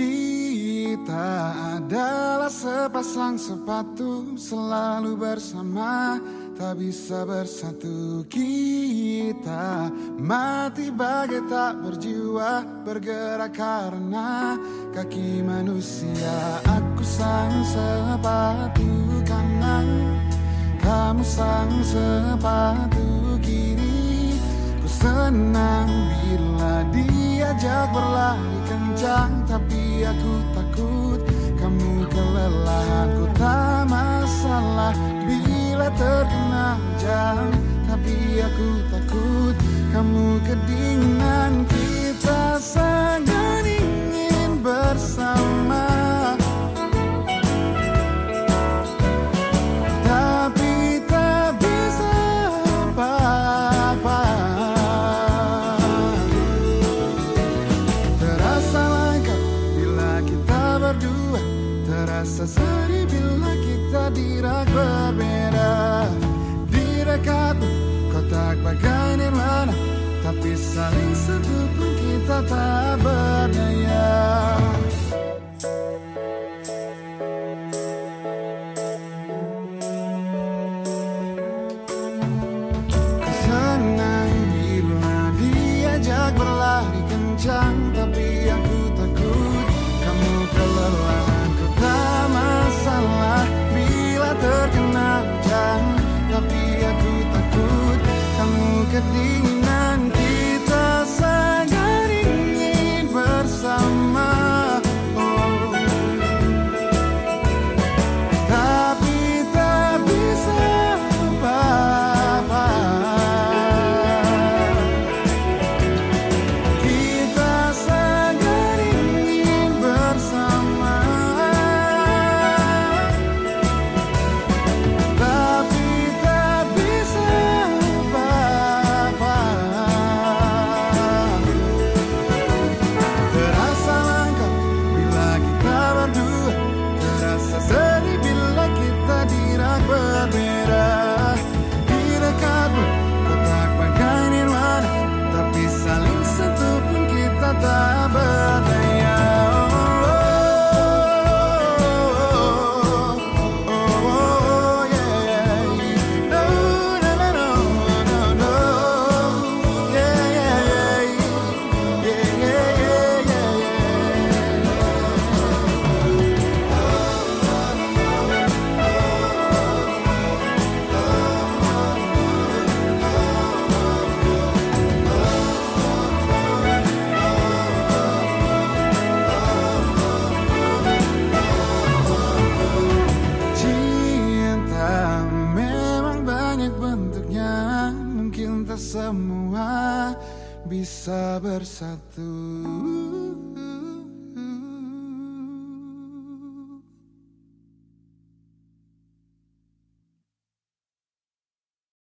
Kita adalah sepasang sepatu, selalu bersama, tak bisa bersatu. Kita mati bagai tak berjiwa, bergerak karena kaki manusia. Aku sang sepatu kanan, kamu sang sepatu kiri. Ku senang bila diajak berlari kencang, tapi aku takut kamu kelelahan. Ku tak masalah bila terkena hujan, tapi aku takut kamu kedinginan. Kita sangat ingin bersama, tapi tak bisa apa-apa. Terasa lengkap bila kita berdua, terasa sedih bila kita dirak berbeda. Di dekatmu kotak bagai nirwana, tapi saling sentuh pun kita tak berdaya. Ku senang bila diajak berlari kencang, tapi aku takut kamu kelelahan. Ku tak masalah bila terkena hujan, tapi aku takut kamu kedinginan. Kita sangat ingin bersama, oh, tapi tak bisa apa-apa. Kita sangat ingin bersama, tapi tak bisa apa-apa. Terasa lengkap bila kita berdua, terasa sedih bila kita dirak berbeda. Di dekatmu kotak bagai nirwana, tapi saling sentuh pun kita tak berdaya. Cinta memang banyak bentuknya, mungkin tak semua bisa bersatu.